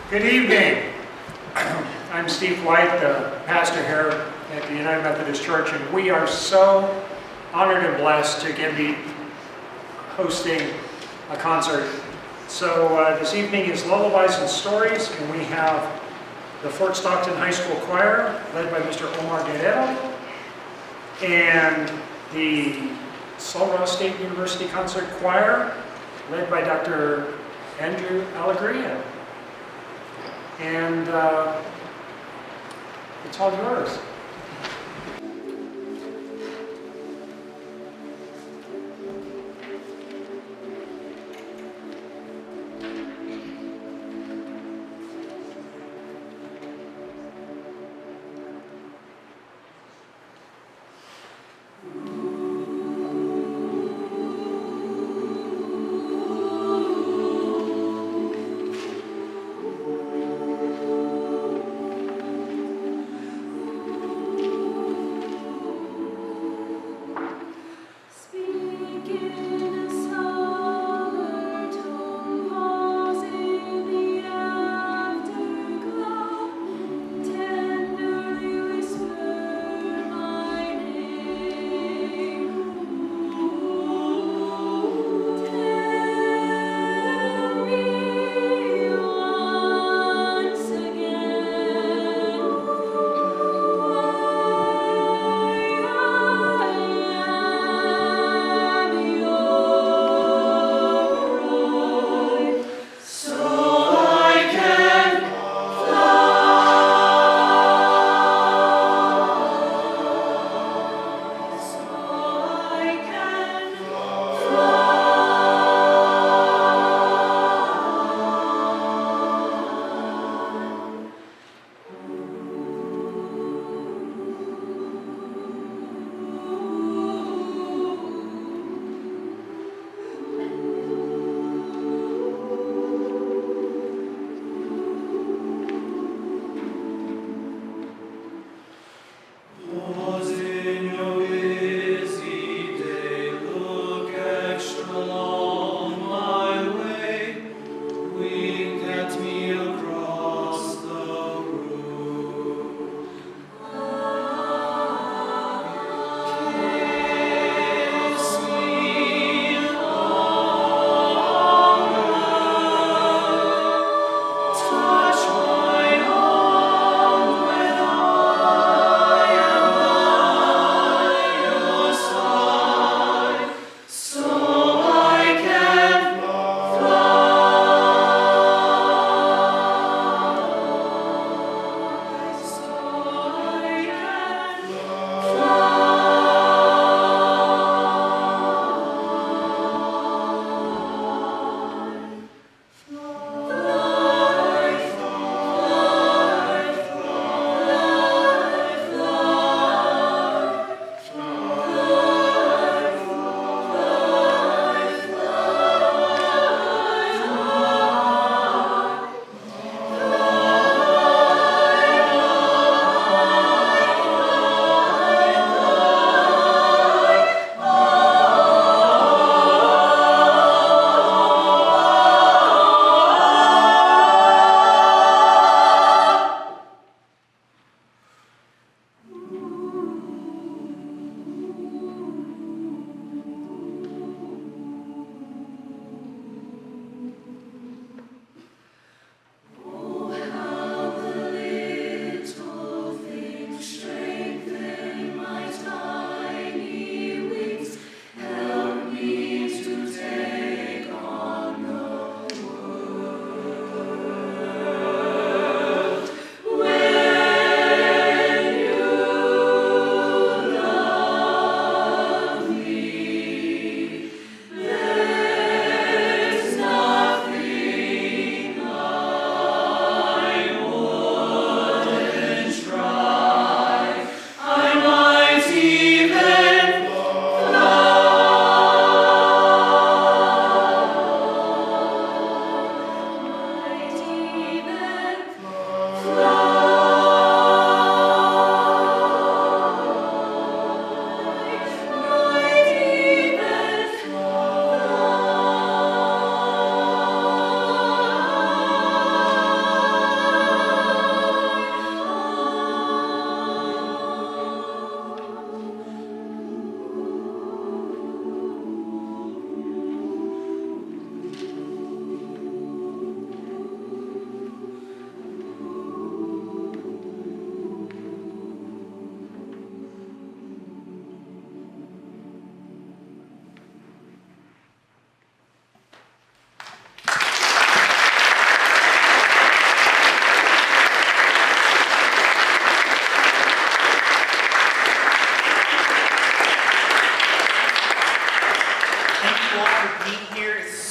Good evening. I'm Steve White, the pastor here at the United Methodist Church, and we are so honored and blessed to be hosting a concert. So this evening is Lullabies and Stories, and we have the Fort Stockton High School Choir, led by Mr. Omar Guerrero, and the Soloist State University Concert Choir, led by Dr. Andrew Alegria. And it's all yours.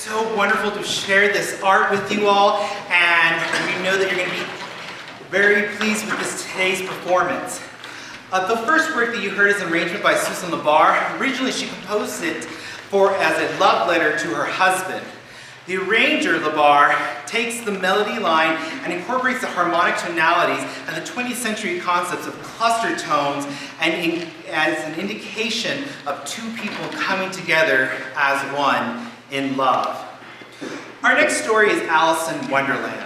so wonderful to share this art with you all, and we know that you're going to be very pleased with today's performance. The first work that you heard is an arrangement by Susan LaBarr. Originally, she composed it as a love letter to her husband. The arranger, LaBarr, takes the melody line and incorporates the harmonic tonalities and the 20th century concepts of cluster tones and as an indication of two people coming together as one in love. Our next story is Alice in Wonderland.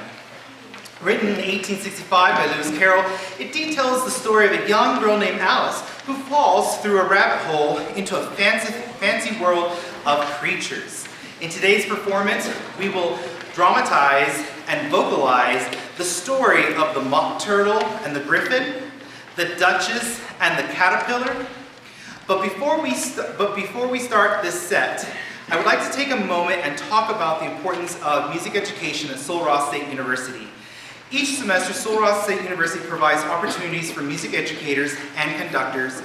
Written in 1865 by Lewis Carroll, it details the story of a young girl named Alice who falls through a rabbit hole into a fancy world of creatures. In today's performance, we will dramatize and vocalize the story of the mock turtle and the Gryphon, the Duchess and the caterpillar. But before we start this set, I would like to take a moment and talk about the importance of music education at Sul Ross State University. Each semester, Sul Ross State University provides opportunities for music educators and conductors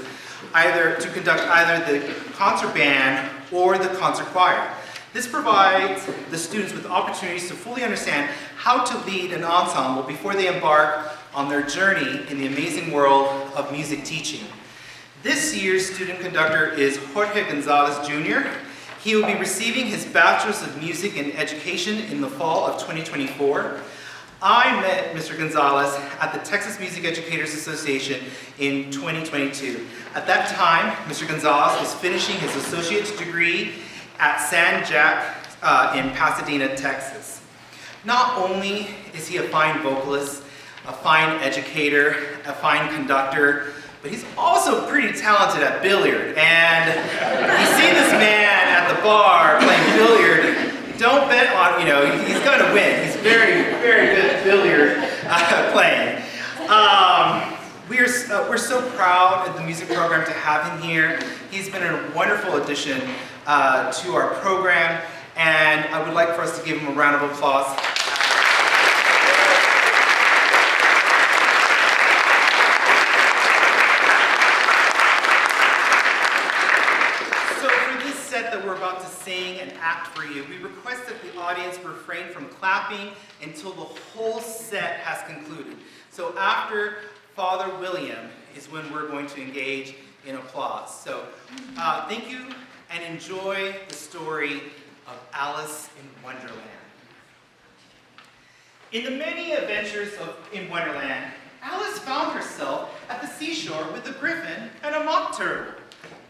to conduct either the concert band or the concert choir. This provides the students with opportunities to fully understand how to lead an ensemble before they embark on their journey in the amazing world of music teaching. This year's student conductor is Jorge Gonzalez Jr. He will be receiving his Bachelor's of Music and Education in the fall of 2024. I met Mr. Gonzalez at the Texas Music Educators Association in 2022. At that time, Mr. Gonzalez was finishing his associate's degree at San Jac in Pasadena, Texas. Not only is he a fine vocalist, a fine educator, a fine conductor, but he's also pretty talented at billiard. And you see this man at the bar playing billiard, don't bet on, he's going to win. He's very, very good at billiard playing. We're so proud of the music program to have him here. He's been a wonderful addition to our program, and I would like for us to give him a round of applause. So for this set that we're about to sing and act for you, we request that the audience refrain from clapping until the whole set has concluded. So after Father William is when we're going to engage in applause. So thank you and enjoy the story of Alice in Wonderland. In the many adventures in Wonderland, Alice found herself at the seashore with a Gryphon and a mock turtle,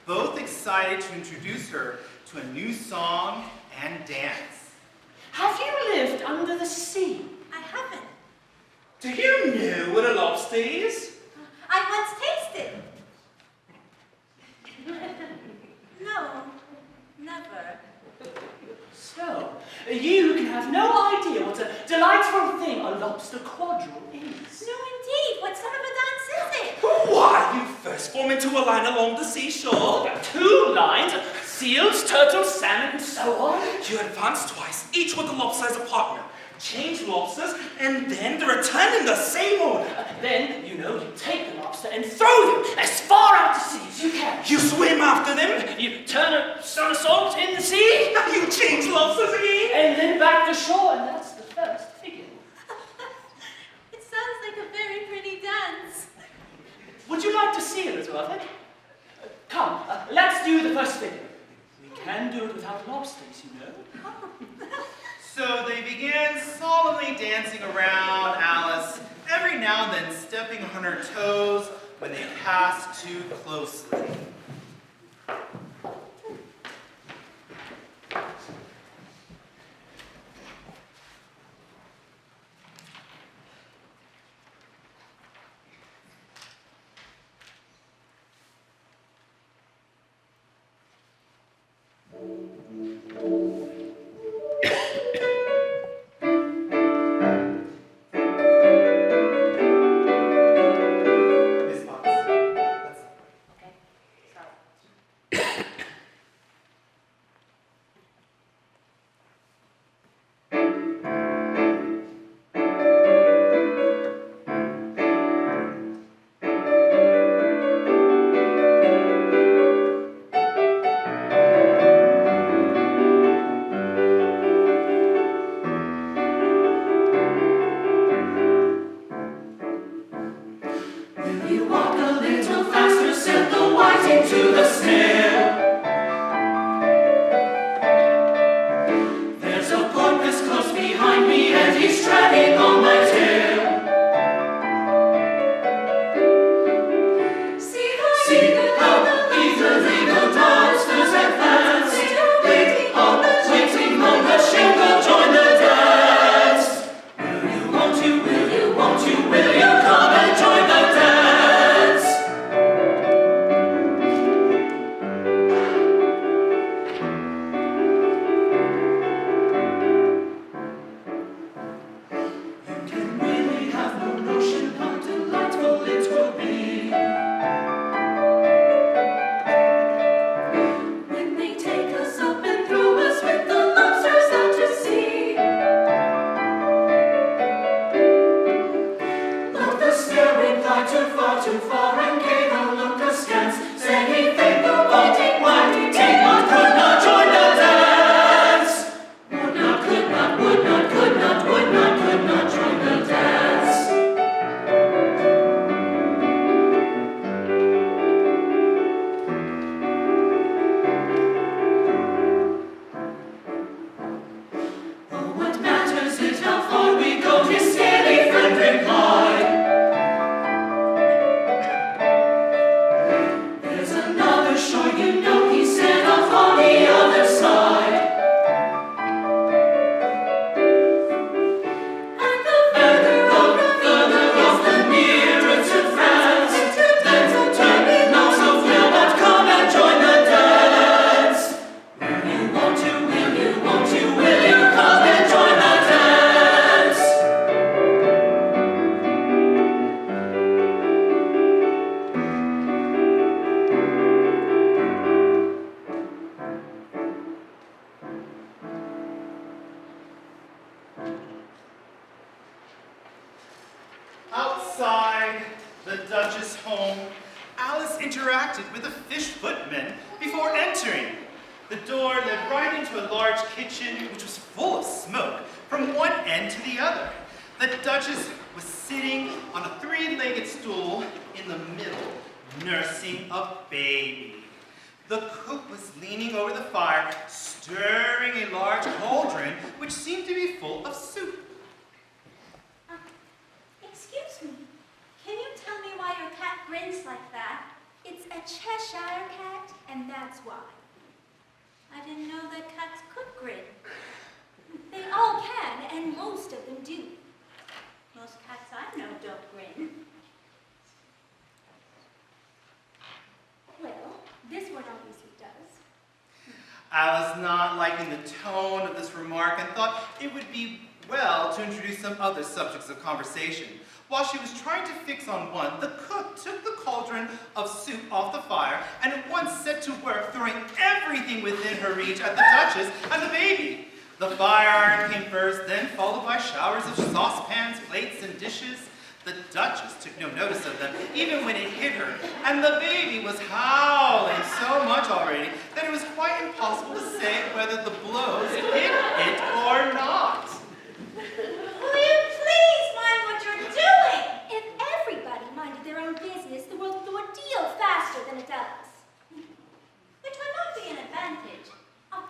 both excited to introduce her to a new song and dance. Have you lived under the sea? I haven't. Do you know what a lobster is? I once tasted. No, never. So, you can have no idea what a delightful thing a lobster quadrille is. No, indeed. What sort of a dance is it? Why, you first form into a line along the seashore. There are 2 lines, seals, turtles, salmon, and so on. You advance twice, each with the lobster as a partner. Change lobsters, and then they return in the same order. Then, you take the lobster and throw them as far out to sea as you can. You swim after them. You turn a somersault in the sea. You change lobsters again. And then back to shore, and that's the first figure. It sounds like a very pretty dance. Would you like to see a little of it? Come, let's do the first figure. We can do it without lobsters, So they began solemnly dancing around Alice, every now and then stepping on her toes when they passed too closely. home, Alice interacted with the fish footman before entering. The door led right into a large kitchen, which was full of smoke from one end to the other. The Duchess was sitting on a three-legged stool in the middle, nursing a baby. The cook was leaning over the fire, stirring a large cauldron, which seemed to be full of soup. Excuse me. Can you tell me why your cat grins like that? It's a Cheshire cat, and that's why. I didn't know that cats could grin. They all can, and most of them do. Most cats I know don't grin. Well, this one obviously does. Alice, not liking the tone of this remark, and thought it would be well to introduce some other subjects of conversation. While she was trying to fix on one, the cook took the cauldron of soup off the fire and at once set to work throwing everything within her reach at the Duchess and the baby. The fire iron came first, then followed by showers of saucepans, plates, and dishes. The Duchess took no notice of them, even when it hit her, and the baby was howling so much already that it was quite impossible to say whether the blows hit it or not. Will you please mind what you're doing? If everybody minded their own business, the world would go a deal faster than it does. Which would not be an advantage. Oh.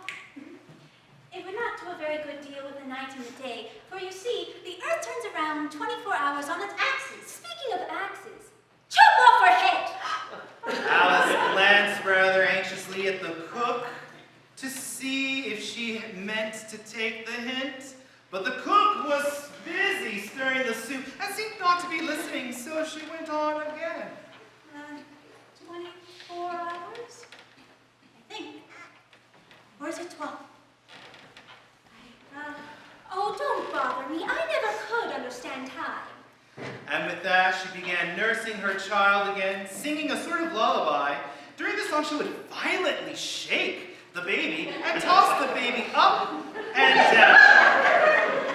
It would not do a very good deal with the night and the day, for you see, the Earth turns around 24 hours on its axis. Speaking of axes, chop off her head! Alice glanced rather anxiously at the cook to see if she meant to take the hint, but the cook was busy stirring the soup and seemed not to be listening, so she went on again. 24 hours? I think. Or is it 12? Oh, don't bother me. I never could understand time. And with that, she began nursing her child again, singing a sort of lullaby. During the song, she would violently shake the baby and toss the baby up and down.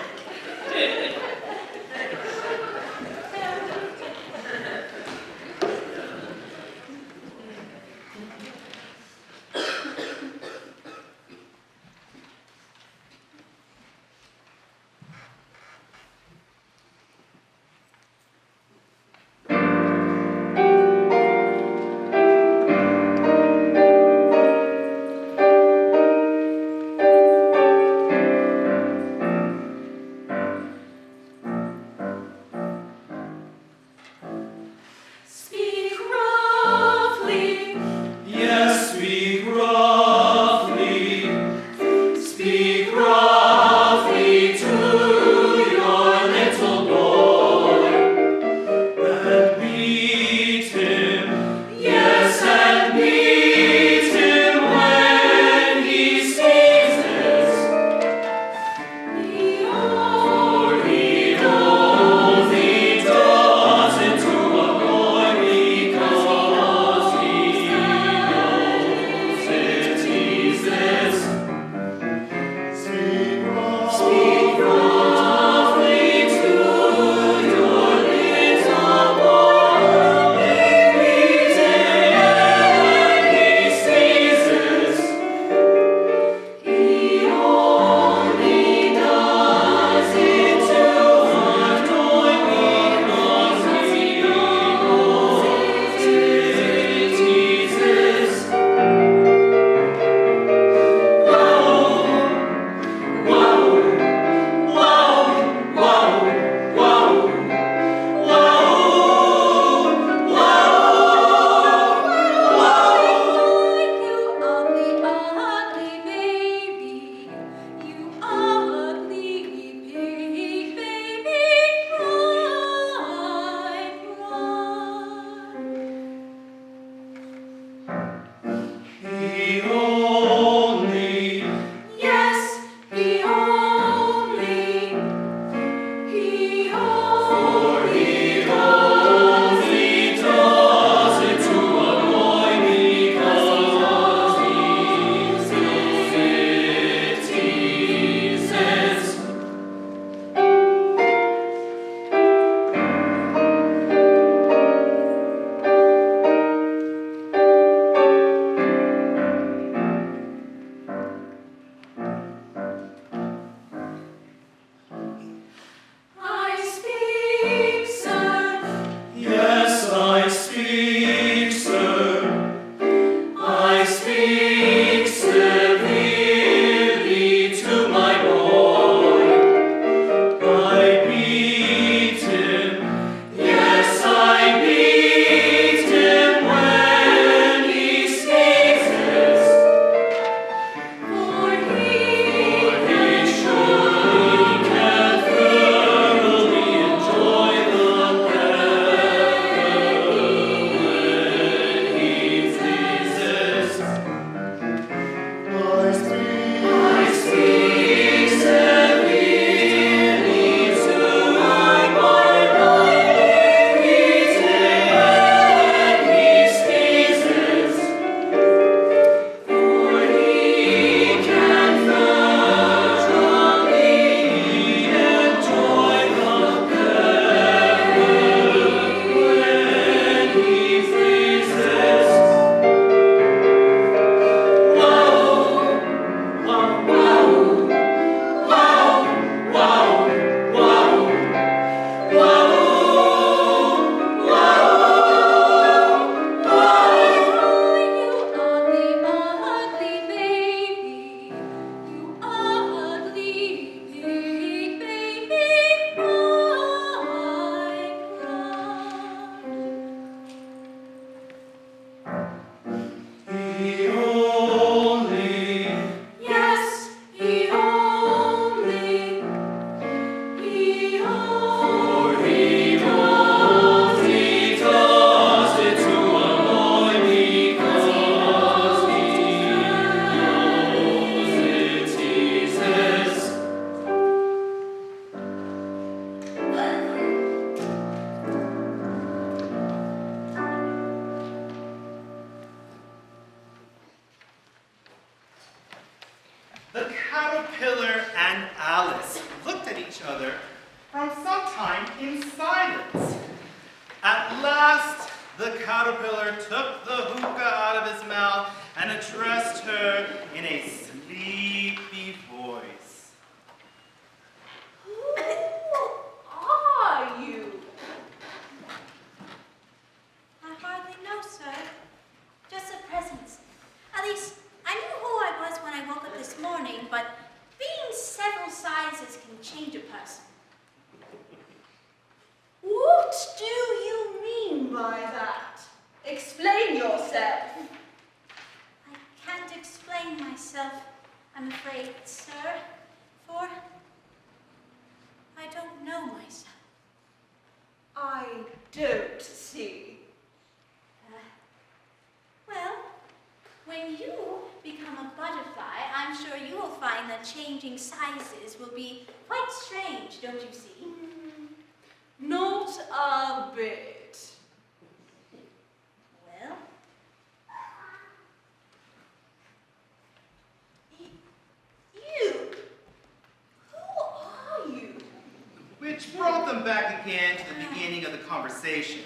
caterpillar and Alice looked at each other from some time in silence. At last, the caterpillar took the hookah out of his mouth and addressed her in a sleepy voice. Who are you? I hardly know, sir. Just a presence. At least, I knew who I was when I woke up this morning, but being several sizes can change a person. What do you mean by that? Explain yourself. I can't explain myself, I'm afraid, sir, for I don't know myself. I don't see. Well, when you become a butterfly, I'm sure you will find that changing sizes will be quite strange, don't you see? Not a bit. Well, You? Who are you? Which brought them back again to the beginning of the conversation.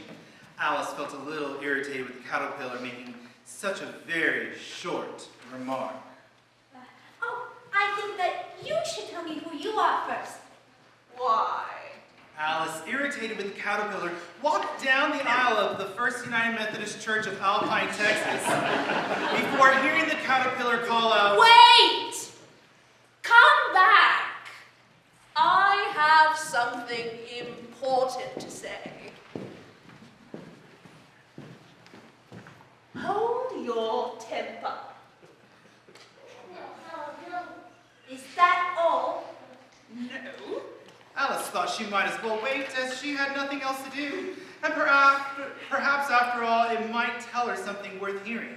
Alice felt a little irritated with the caterpillar making such a very short remark. oh, I think that you should tell me who you are first. Why? Alice, irritated with the caterpillar, walked down the aisle of the First United Methodist Church of Alpine, Texas, before hearing the caterpillar call out, Wait! Come back! I have something important to say. Hold your temper. Is that all? No. Alice thought she might as well wait, as she had nothing else to do, and perhaps after all, it might tell her something worth hearing.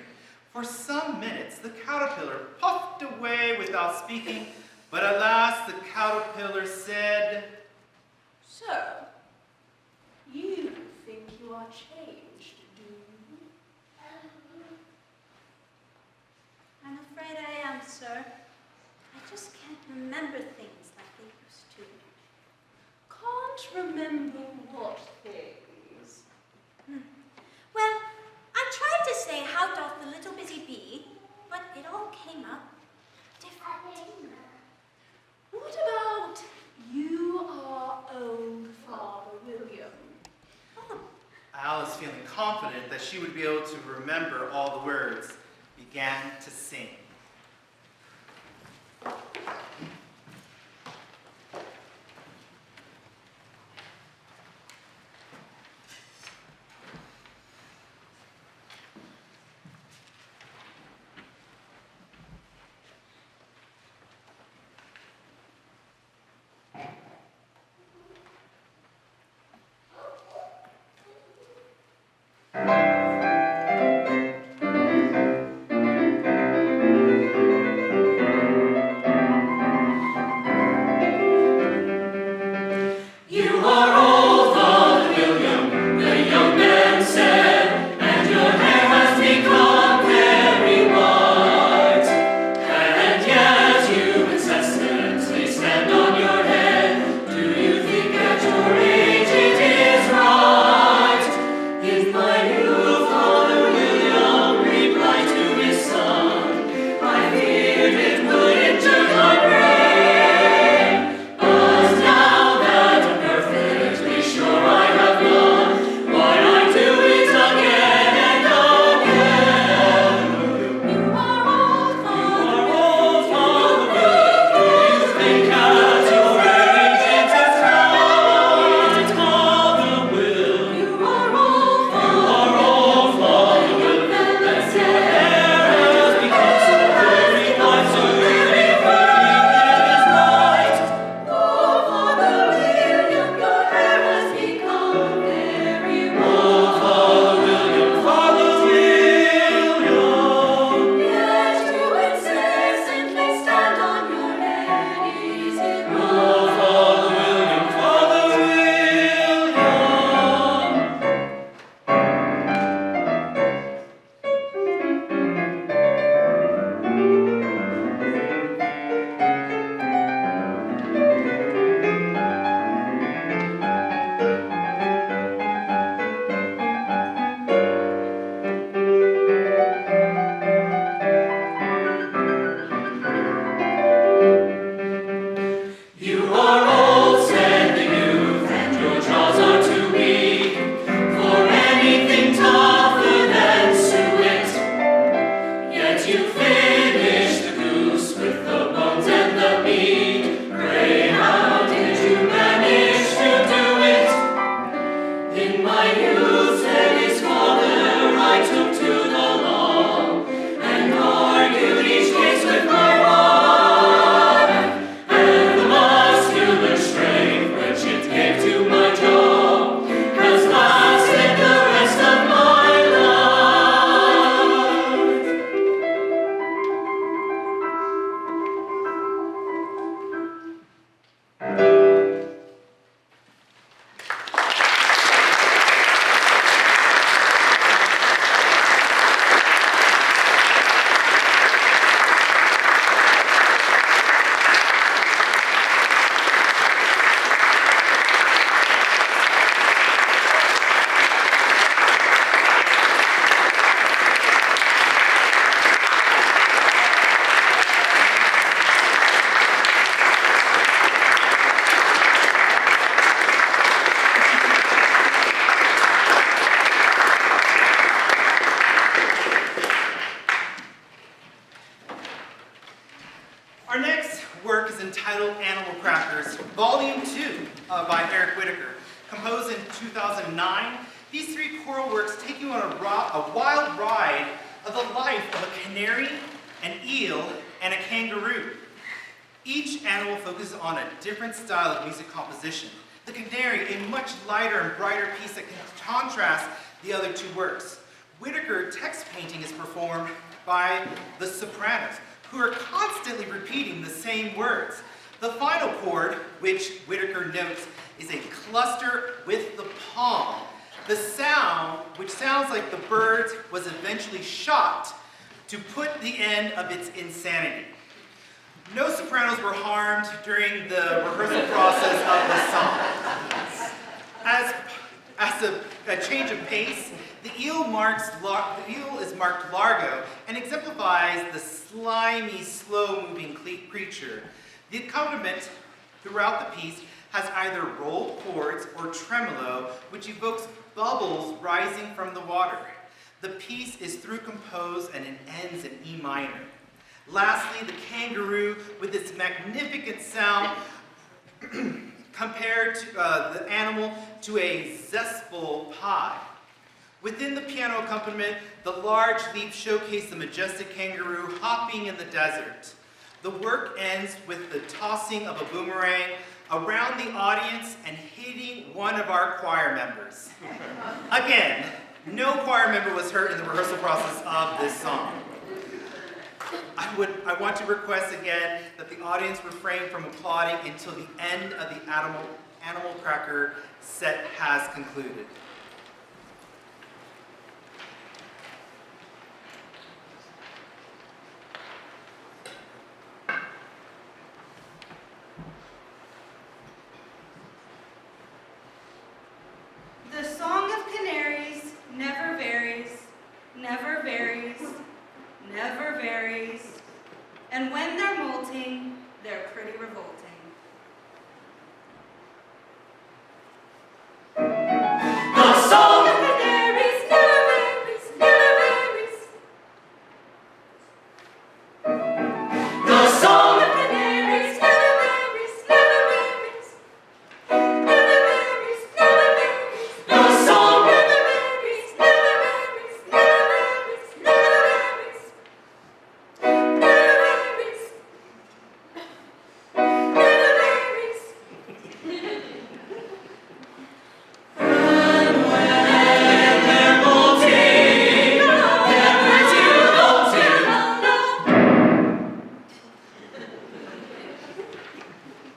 For some minutes, the caterpillar puffed away without speaking, but at last the caterpillar said, So, you think you are changed, do you? I'm afraid I am, sir. I just can't remember things like they used to. Can't remember what things. Well, I tried to say, how doth the little busy bee, but it all came up different. What about you are old Father William? Oh, Alice, feeling confident that she would be able to remember all the words, began to sing. entitled Animal Crackers, Volume 2 by Whitacre. Composed in 2009, these three choral works take you on a wild ride of the life of a canary, an eel, and a kangaroo. Each animal focuses on a different style of music composition. The Canary, a much lighter and brighter piece that can contrast the other two works. Whitacre text painting is performed by the sopranos, who are constantly repeating the same words. The final chord, which Whitacre notes, is a cluster with the palm. The sound, which sounds like the bird was eventually shot to put the end of its insanity. No sopranos were harmed during the rehearsal process of the song. As a change of pace, the eel is marked largo and exemplifies the slimy, slow-moving creature. The accompaniment throughout the piece has either rolled chords or tremolo, which evokes bubbles rising from the water. The piece is through composed and it ends in E minor. Lastly, the kangaroo, with its magnificent sound, compared to the animal to a zestful pie. Within the piano accompaniment, the large leaps showcase the majestic kangaroo hopping in the desert. The work ends with the tossing of a boomerang around the audience and hitting one of our choir members. Again, no choir member was hurt in the rehearsal process of this song. I want to request again that the audience refrain from applauding until the end of the animal cracker set has concluded. The song of canaries never varies, never varies, never varies, and when they're molting, they're pretty revolting. The song of canaries never varies, never varies. The song of canaries never varies, never varies. Never varies, never varies. The song Never varies, never varies, never varies, never varies. Never varies. Never varies.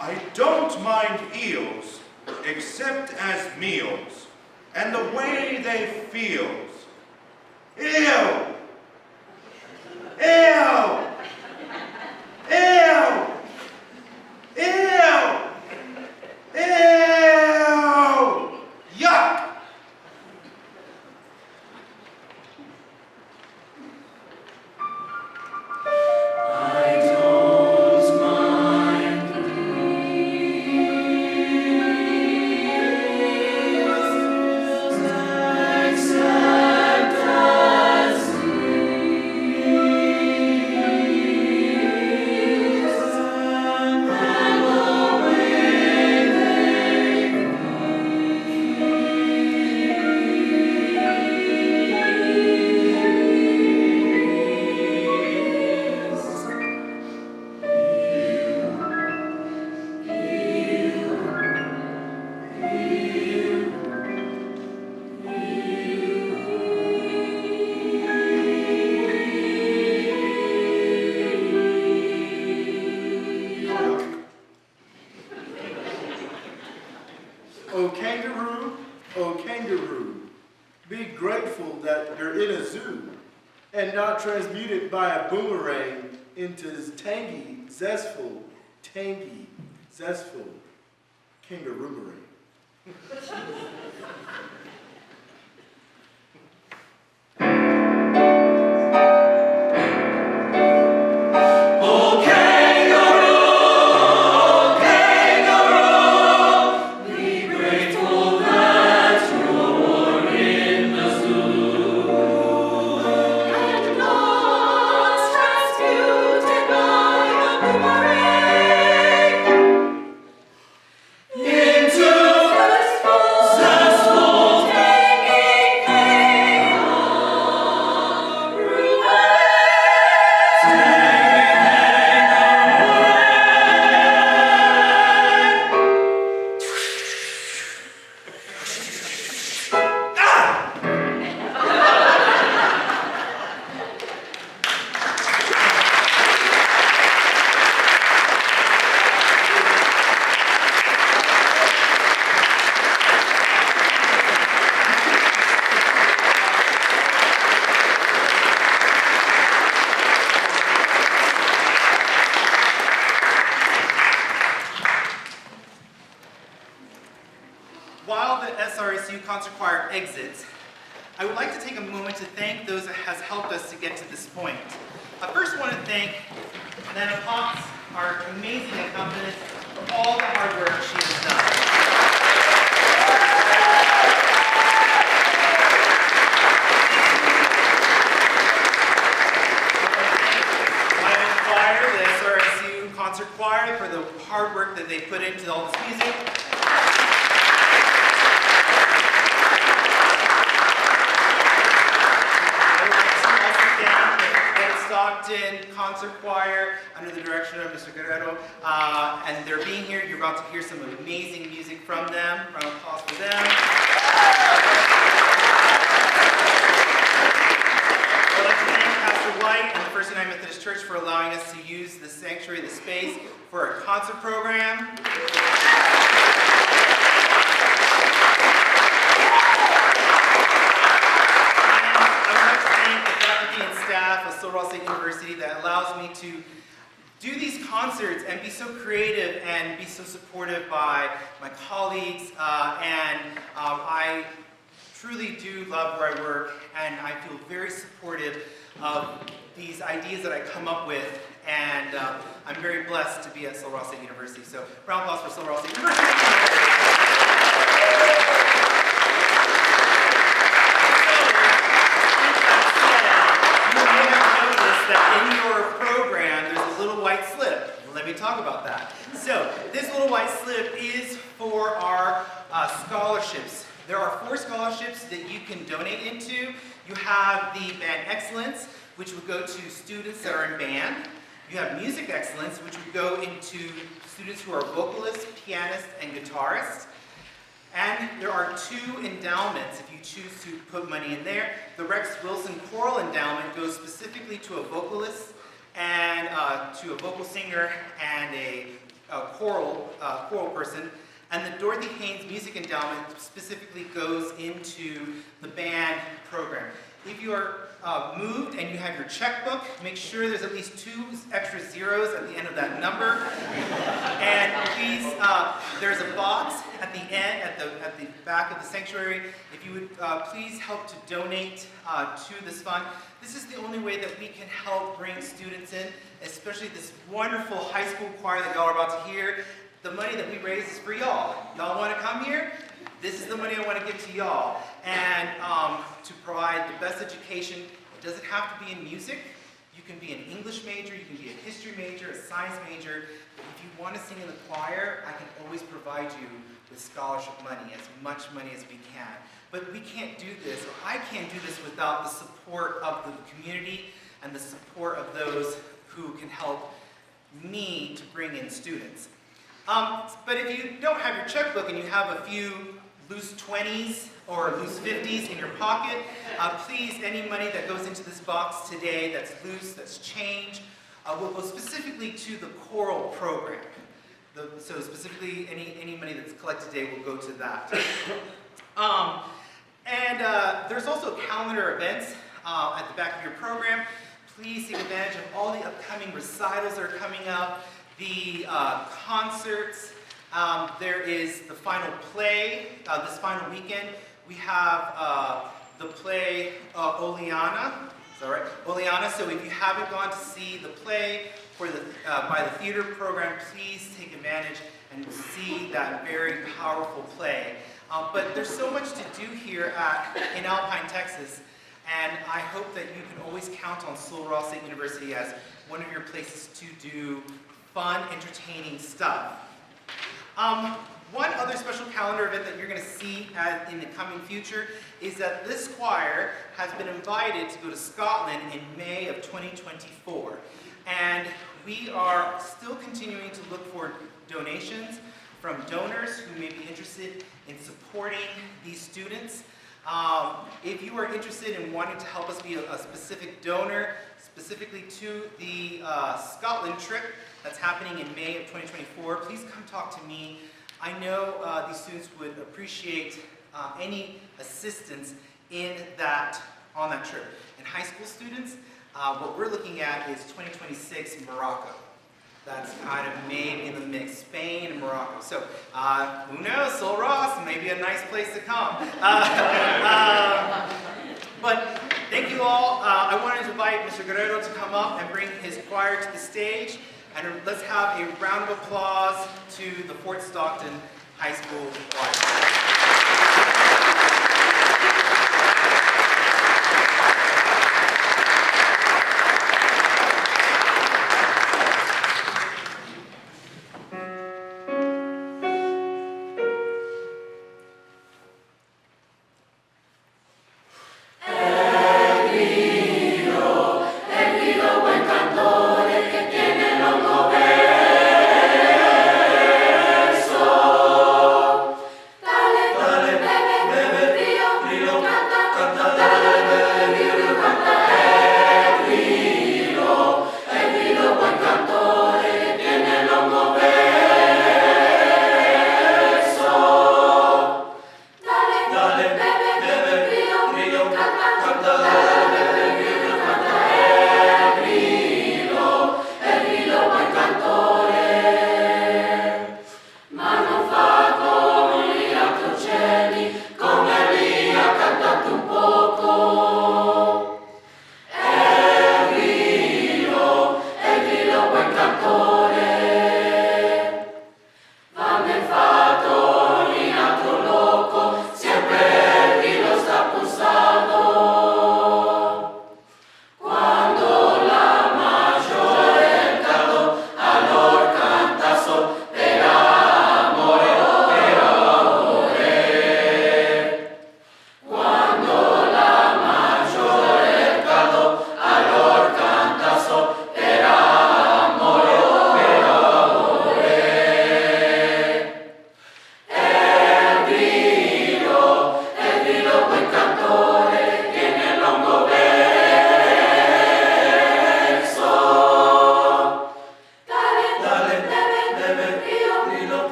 I don't mind eels, except as meals, and the way they feels. Ew! Ew! Ew! Ew! Ew! Yuck! I don't mind except as Oh kangaroo, be grateful that you're in a zoo and not transmuted by a boomerang into tangy, zestful kangaroo-merang. Transmuted by a boomerang. SRSU Concert Choir exits, I would like to take a moment to thank those that has helped us to get to this point. I first want to thank Nana Potts, our amazing accompanist, for all the hard work she has done. The SRSU Concert Choir for the hard work that they put into all this music. I would like to also thank the Stockton Concert Choir under the direction of Mr. Guerrero, and they're being here. You're about to hear some amazing music from them. Round of applause for them. I'd like to thank Pastor White and the First United Methodist Church for allowing us to use the sanctuary, the space, for our concert program. And I would like to thank the faculty and staff of Sul Ross State University that allows me to do these concerts and be so creative and be so supportive by my colleagues. I truly do love where I work, and I feel very supportive of these ideas that I come up with, and I'm very blessed to be at Sul Ross State University. So, round of applause for Sul Ross State University. You may have noticed that in your program there's a little white slip. Let me talk about that. So, this little white slip is for our scholarships. There are 4 scholarships that you can donate into. You have the Band Excellence, which would go to students that are in band. You have Music Excellence, which would go into students who are vocalists, pianists, and guitarists. And there are 2 endowments if you choose to put money in there. The Rex Wilson Choral Endowment goes specifically to a vocalist and to a vocal singer and a choral person. And the Dorothy Haynes Music Endowment specifically goes into the band program. If you are moved and you have your checkbook, make sure there's at least 2 extra zeros at the end of that number. And please, there's a box at the end, at the back of the sanctuary. If you would please help to donate to this fund. This is the only way that we can help bring students in, especially this wonderful high school choir that y'all are about to hear. The money that we raise is for y'all. Y'all want to come here? This is the money I want to give to y'all. And to provide the best education. It doesn't have to be in music. You can be an English major, you can be a history major, a science major. If you want to sing in the choir, I can always provide you with scholarship money, as much money as we can. But we can't do this, or I can't do this without the support of the community and the support of those who can help me to bring in students. But if you don't have your checkbook and you have a few loose 20s or loose 50s in your pocket, please, any money that goes into this box today that's loose, that's change, will go specifically to the choral program. So specifically, any money that's collected today will go to that. There's also calendar events at the back of your program. Please take advantage of all the upcoming recitals that are coming up. The concerts, there is the final play this final weekend. We have the play Oleana. Is that right? Oleana. So if you haven't gone to see the play for the by the theater program, please take advantage and see that very powerful play. But there's so much to do here in Alpine, Texas, and I hope that you can always count on Sul Ross State University as one of your places to do fun, entertaining stuff. One other special calendar event that you're going to see in the coming future is that this choir has been invited to go to Scotland in May of 2024. And we are still continuing to look for donations from donors who may be interested in supporting these students. If you are interested in wanting to help us be a specific donor, specifically to the Scotland trip that's happening in May of 2024, please come talk to me. I know these students would appreciate any assistance in on that trip. And high school students, what we're looking at is 2026 Morocco. That's kind of maybe in the mix, Spain and Morocco. So, who knows, Sol Ross, maybe a nice place to come. But thank you all. I wanted to invite Mr. Guerrero to come up and bring his choir to the stage. And let's have a round of applause to the Fort Stockton High School Choir.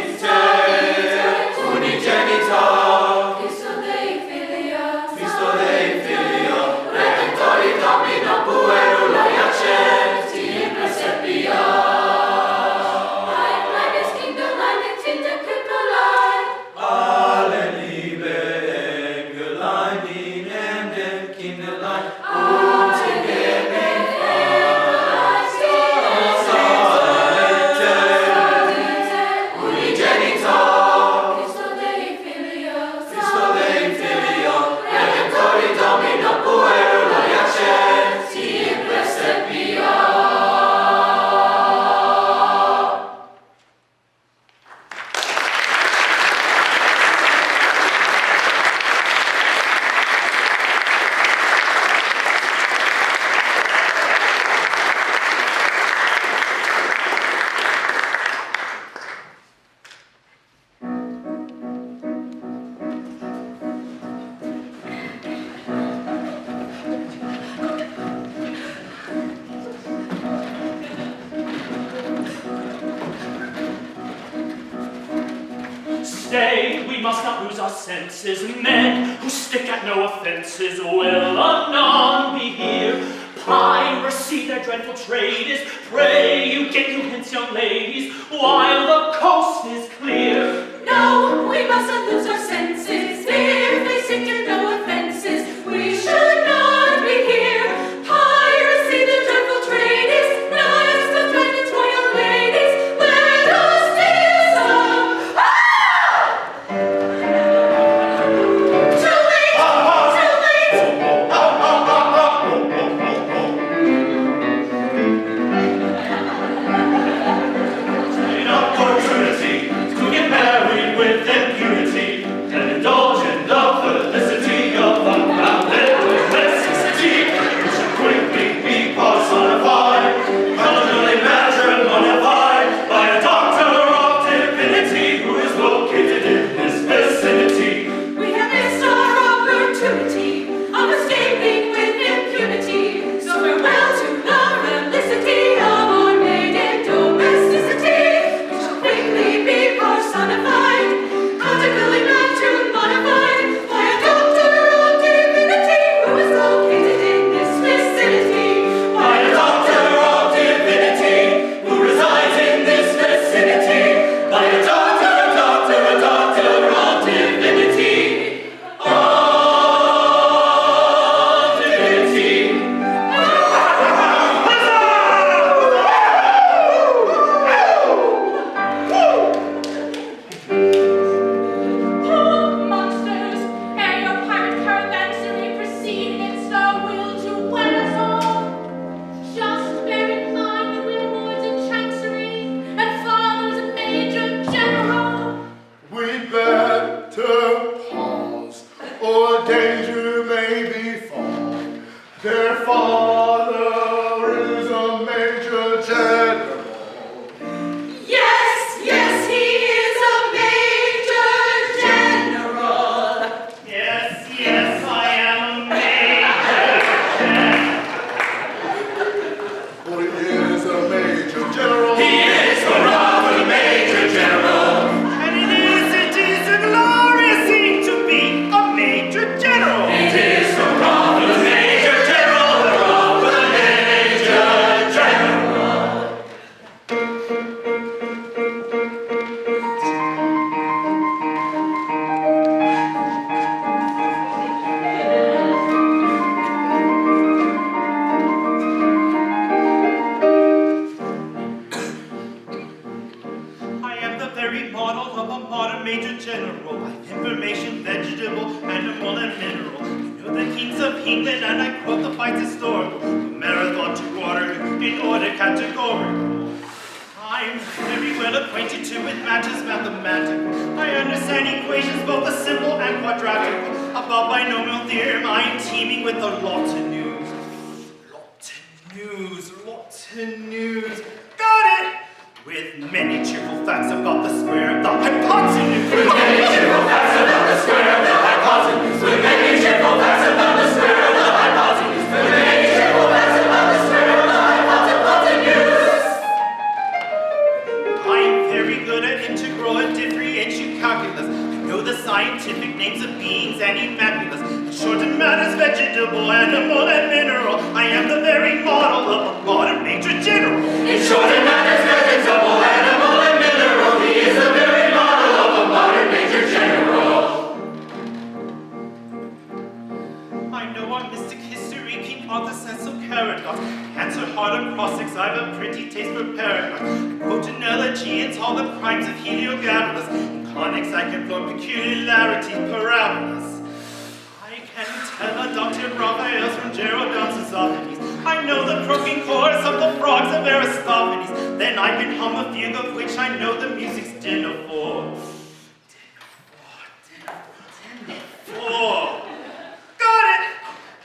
Soloist. Stay, we must not lose our senses. Men who stick at no offenses will anon be here. Piracy, their dreadful trade is. Pray you get you hints, young ladies, while the coast is clear. No, we mustn't lose our senses. If they stick to no offenses, we should not be here. Piracy, the dreadful trade is. Knives to threaten for young ladies. Let us hear some. Ah! Too late! Too late! An opportunity to get married with impunity and indulge in the felicity of unbounded domesticity, which should quickly be personified, culinary matrimonified by a doctor of divinity who is located in this vicinity. We have missed our opportunity of escaping with impunity. So farewell to the felicity of our maiden domesticity. We shall quickly be personified, consequently matrimonified by a doctor of divinity who is located in this vicinity. By a doctor of divinity who resides in this vicinity. By a doctor of divinity. Of divinity. Monsters, ere your pirate caravansary proceed against our will to wed us all. Just bear in mind that we are lords in chancery and fathers of major general. We better pause, or danger may befall. Their father is a major general. Yes, yes, he is a major general. Yes, yes, I am a major. For he is a major general. He is a rather major general. And it is a glorious thing to be a major general. It is a rather major general, a rather major general. I am the very model of a modern major general. I have information, vegetable, animal, and mineral. I know the kings of England, and I quote the fights historical. From Marathon to Waterloo, in order categorical. I'm very well acquainted too with matters mathematical. I understand equations, both the simple and quadratical. About binomial theorem, I am teeming with a lot of news. Lot of news. Got it! With many cheerful facts about the square of the hypotenuse. With many cheerful facts about the square of the hypotenuse. With many cheerful facts about the square of the hypotenuse. With many cheerful facts about the square of the hypotenuse. I'm very good at integral and differential calculus. I know the scientific names of beings and immaculus. In short, it matters vegetable, animal, and mineral. I am the very model of a modern major general. In short, it matters vegetable, animal, and mineral. He is the very model of a modern major general. I know our mystic history, King Arthur says so paradox. Answer hard acrostics, I've a pretty taste for paradox. I quote an elegy and all the crimes of Heliogabalus. In conics I can form peculiarities, parabolas. I can tell a Dr. Raphael's from Gerald Dunson's Sophones. I know the croaking chorus of the frogs of Aristophanes. Then I can hum a fugue of which I know the music's dinner for. Dinner for. Got it!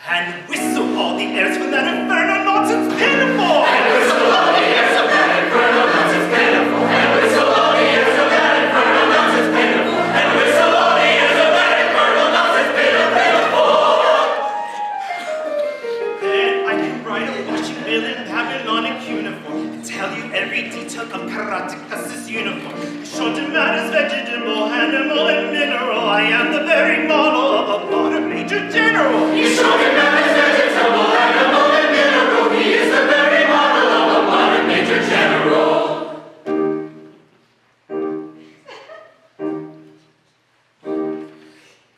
And whistle all the airs from that infernal nonsense pinafore! And whistle all the airs of that infernal nonsense pinafore! And whistle all the airs of that infernal nonsense pinafore! And whistle all the airs of that infernal nonsense pinafore! Then I can write a washing bill in Babylonic uniform and tell you every detail of Karaticus' uniform. Short and matters vegetable, animal, I am the very model of a modern Major General. He's strong and mad as vegetable, animal and mineral. He is the very model of a modern Major General.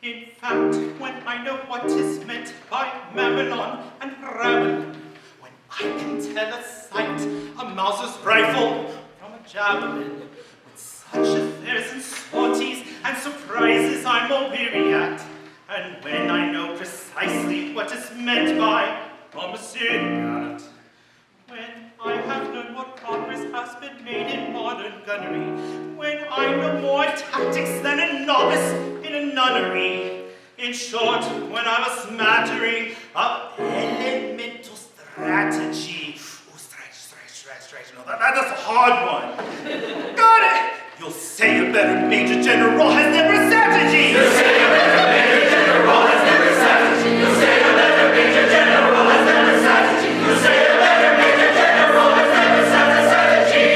In fact, when I know what is meant by Mamelon and Ramelon, when I can tell a sight, a mouser's rifle from a javelin, with such affairs and sorties and surprises I'm all weary at, and when I know precisely what is meant by commissariat, when I have learned what progress has been made in modern gunnery, when I know more tactics than a novice in a nunnery, in short, when I'm a smattering of elemental strategy. Oh, strategy. No, that's a hard one. Got it! You'll say a better Major General has never strategy. You'll say a better Major General has never strategy. You'll say a better Major General has never strategy. You'll say a better Major General has never strategy.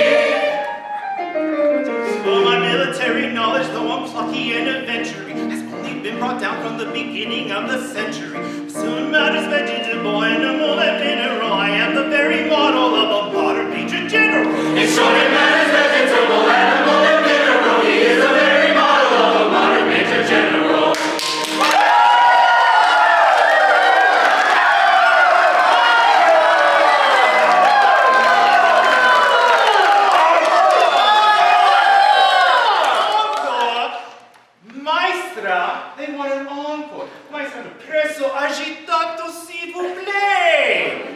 Oh, my military knowledge, though I'm plucky and adventuring, has only been brought down from the beginning of the century. Soon matters vegetable, animal, and mineral. I am the very model of a modern Major General. In short, it matters vegetable, animal, and mineral. He is the very model of a modern Major General. Maestra, they want an encore. Maestra, le presso agitato, s'il vous plaît.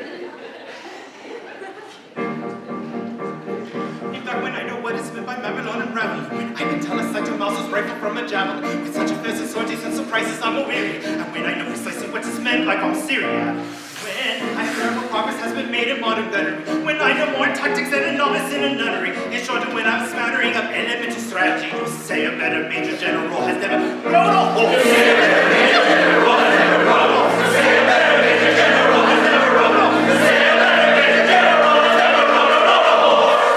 In fact, when I know what is meant by Mamelon and Ramelon, when I can tell a sight of mouse's rifle from a javelin, with such affairs and sorties and surprises I'm a weary, and when I know precisely what is meant by commissariat, when I learn what progress has been made in modern gunnery, when I know more tactics than a novice in a nunnery, in short, when I'm smattering of elemental strategy, you'll say a better Major General has never rode a horse. You'll say a better Major General has never rode a horse. You'll say a better Major General has never rode a horse. You'll say a better Major General has never rode a horse.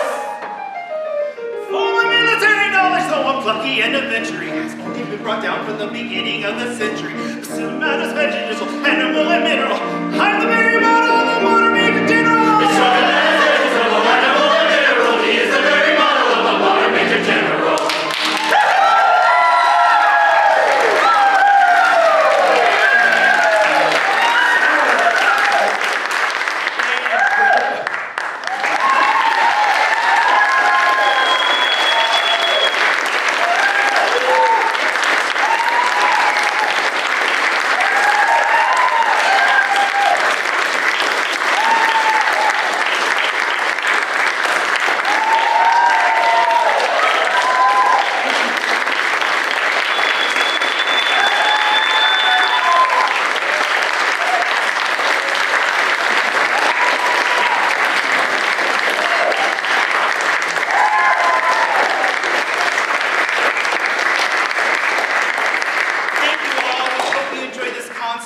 For my military knowledge, though I'm plucky and adventuring, has only been brought down from the beginning of the century. Still matters vegetable, animal, and mineral. I'm the very model of a modern Major General. It's short and matters vegetable, animal, and mineral. He is the very model of a modern Major General.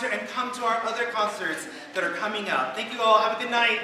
And come to our other concerts that are coming up. Thank you all. Have a good night.